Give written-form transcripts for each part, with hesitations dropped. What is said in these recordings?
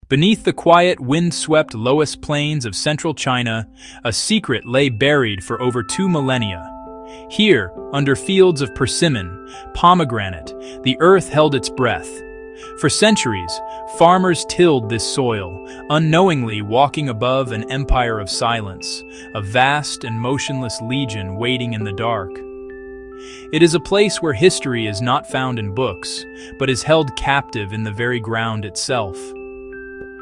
Beneath the quiet, wind-swept Loess Plains of central China, a secret lay buried for over 2 millennia. Here, under fields of persimmon, pomegranate, the earth held its breath. For centuries, farmers tilled this soil, unknowingly walking above an empire of silence, a vast and motionless legion waiting in the dark. It is a place where history is not found in books, but is held captive in the very ground itself.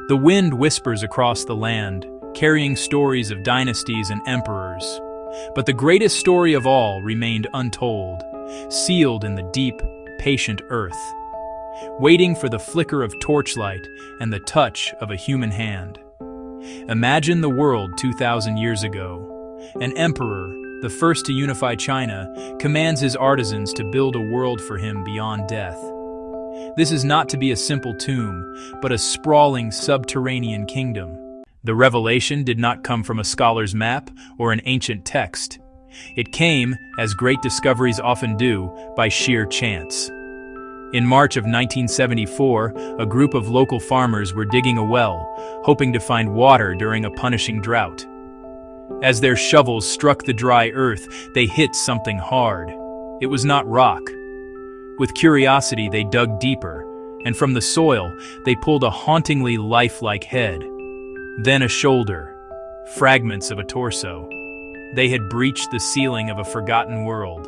The wind whispers across the land, carrying stories of dynasties and emperors. But the greatest story of all remained untold, sealed in the deep, patient earth, waiting for the flicker of torchlight and the touch of a human hand. Imagine the world 2,000 years ago. An emperor, the first to unify China, commands his artisans to build a world for him beyond death. This is not to be a simple tomb, but a sprawling subterranean kingdom. The revelation did not come from a scholar's map or an ancient text. It came, as great discoveries often do, by sheer chance. In March of 1974, a group of local farmers were digging a well, hoping to find water during a punishing drought. As their shovels struck the dry earth, they hit something hard. It was not rock. With curiosity, they dug deeper, and from the soil, they pulled a hauntingly lifelike head. Then a shoulder, fragments of a torso. They had breached the ceiling of a forgotten world.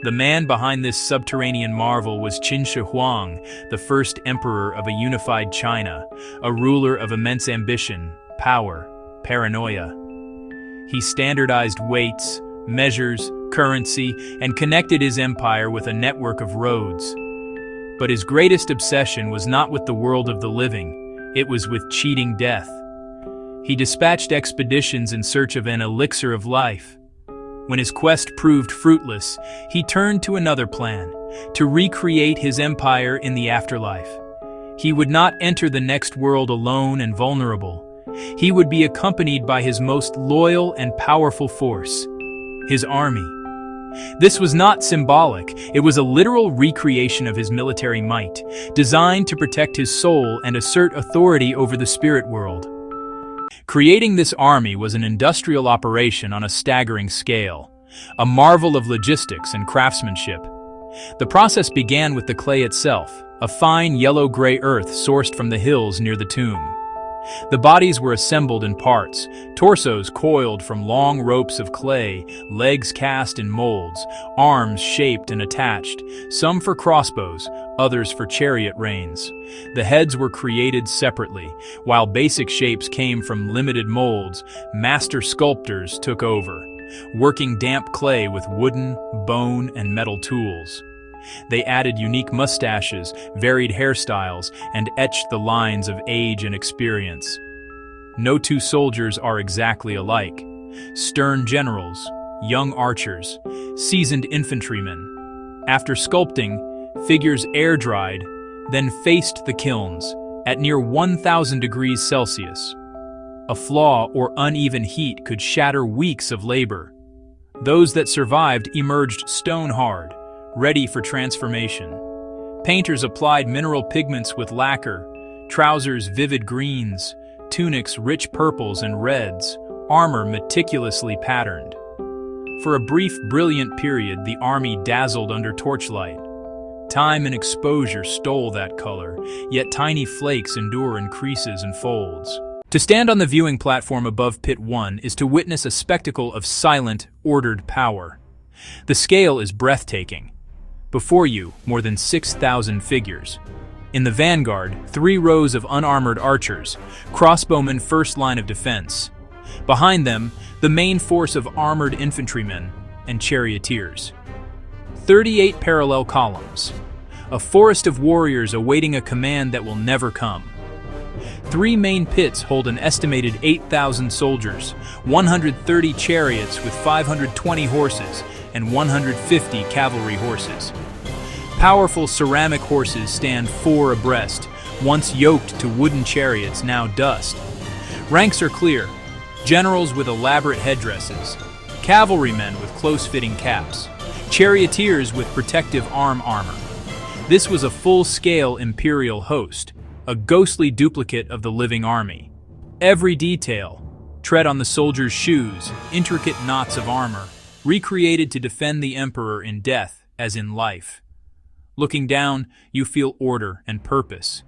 The man behind this subterranean marvel was Qin Shi Huang, the first emperor of a unified China, a ruler of immense ambition, power, paranoia. He standardized weights, measures, currency, and connected his empire with a network of roads. But his greatest obsession was not with the world of the living, it was with cheating death. He dispatched expeditions in search of an elixir of life. When his quest proved fruitless, he turned to another plan, to recreate his empire in the afterlife. He would not enter the next world alone and vulnerable. He would be accompanied by his most loyal and powerful force, his army. This was not symbolic, it was a literal recreation of his military might, designed to protect his soul and assert authority over the spirit world. Creating this army was an industrial operation on a staggering scale, a marvel of logistics and craftsmanship. The process began with the clay itself, a fine yellow-gray earth sourced from the hills near the tomb. The bodies were assembled in parts, torsos coiled from long ropes of clay, legs cast in molds, arms shaped and attached, some for crossbows, others for chariot reins. The heads were created separately. While basic shapes came from limited molds, master sculptors took over, working damp clay with wooden, bone, and metal tools. They added unique mustaches, varied hairstyles, and etched the lines of age and experience. No two soldiers are exactly alike. Stern generals, young archers, seasoned infantrymen. After sculpting, figures air-dried, then faced the kilns at near 1,000 degrees Celsius. A flaw or uneven heat could shatter weeks of labor. Those that survived emerged stone-hard, ready for transformation. Painters applied mineral pigments with lacquer, trousers vivid greens, tunics rich purples and reds, armor meticulously patterned. For a brief, brilliant period, the army dazzled under torchlight. Time and exposure stole that color, yet tiny flakes endure in creases and folds. To stand on the viewing platform above Pit 1 is to witness a spectacle of silent, ordered power. The scale is breathtaking. Before you, more than 6,000 figures. In the vanguard, 3 rows of unarmored archers, crossbowmen first line of defense. Behind them, the main force of armored infantrymen and charioteers. 38 parallel columns. A forest of warriors awaiting a command that will never come. 3 main pits hold an estimated 8,000 soldiers, 130 chariots with 520 horses, and 150 cavalry horses. Powerful ceramic horses stand 4 abreast, once yoked to wooden chariots now dust. Ranks are clear, generals with elaborate headdresses, cavalrymen with close-fitting caps, charioteers with protective arm armor. This was a full-scale imperial host, a ghostly duplicate of the living army. Every detail, tread on the soldier's shoes, intricate knots of armor, recreated to defend the emperor in death as in life. Looking down, you feel order and purpose.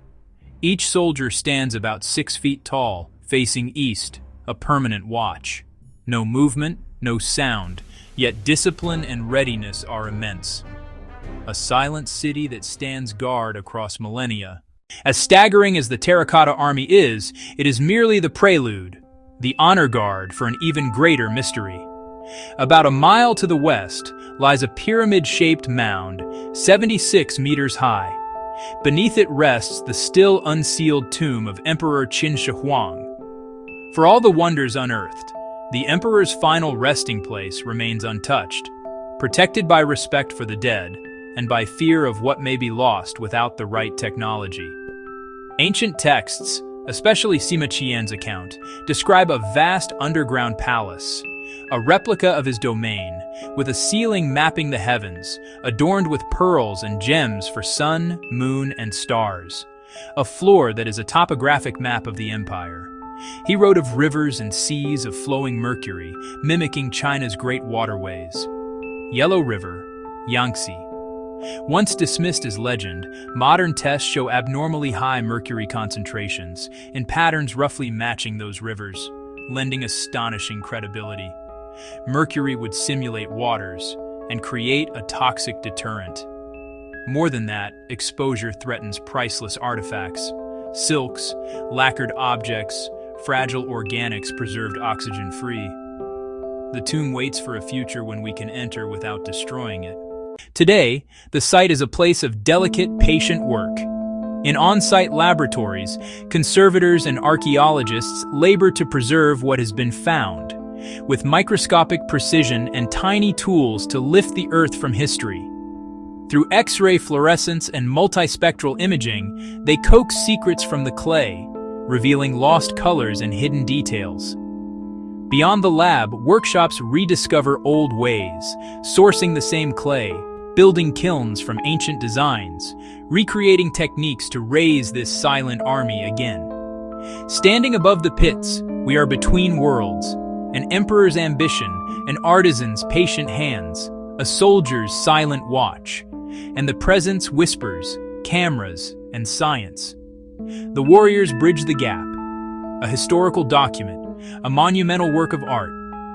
Each soldier stands about 6 feet tall, facing east, a permanent watch. No movement, no sound, yet discipline and readiness are immense. A silent city that stands guard across millennia. As staggering as the Terracotta Army is, it is merely the prelude, the honor guard for an even greater mystery. About a mile to the west lies a pyramid-shaped mound, 76 meters high. Beneath it rests the still unsealed tomb of Emperor Qin Shi Huang. For all the wonders unearthed, the emperor's final resting place remains untouched, protected by respect for the dead and by fear of what may be lost without the right technology. Ancient texts, especially Sima Qian's account, describe a vast underground palace, a replica of his domain, with a ceiling mapping the heavens, adorned with pearls and gems for sun, moon, and stars. A floor that is a topographic map of the empire. He wrote of rivers and seas of flowing mercury, mimicking China's great waterways. Yellow River, Yangtze. Once dismissed as legend, modern tests show abnormally high mercury concentrations, in patterns roughly matching those rivers, lending astonishing credibility. Mercury would simulate waters and create a toxic deterrent. More than that, exposure threatens priceless artifacts. Silks, lacquered objects, fragile organics preserved oxygen-free. The tomb waits for a future when we can enter without destroying it. Today, the site is a place of delicate, patient work. In on-site laboratories, conservators and archaeologists labor to preserve what has been found, with microscopic precision and tiny tools to lift the Earth from history. Through X-ray fluorescence and multispectral imaging, they coax secrets from the clay, revealing lost colors and hidden details. Beyond the lab, workshops rediscover old ways, sourcing the same clay, building kilns from ancient designs, recreating techniques to raise this silent army again. Standing above the pits, we are between worlds, an emperor's ambition, an artisan's patient hands, a soldier's silent watch, and the presence whispers, cameras, and science. The warriors bridge the gap, a historical document, a monumental work of art,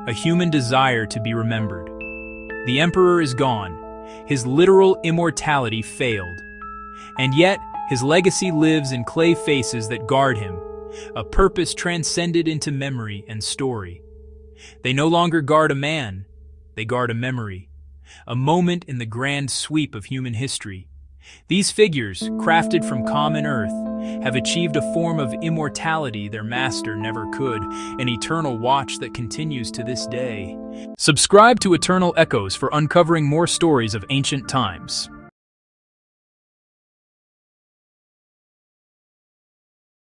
a human desire to be remembered. The emperor is gone, his literal immortality failed. And yet, his legacy lives in clay faces that guard him, a purpose transcended into memory and story. They no longer guard a man, they guard a memory, a moment in the grand sweep of human history. These figures, crafted from common earth, have achieved a form of immortality their master never could, an eternal watch that continues to this day. Subscribe to Eternal Echoes for uncovering more stories of ancient times.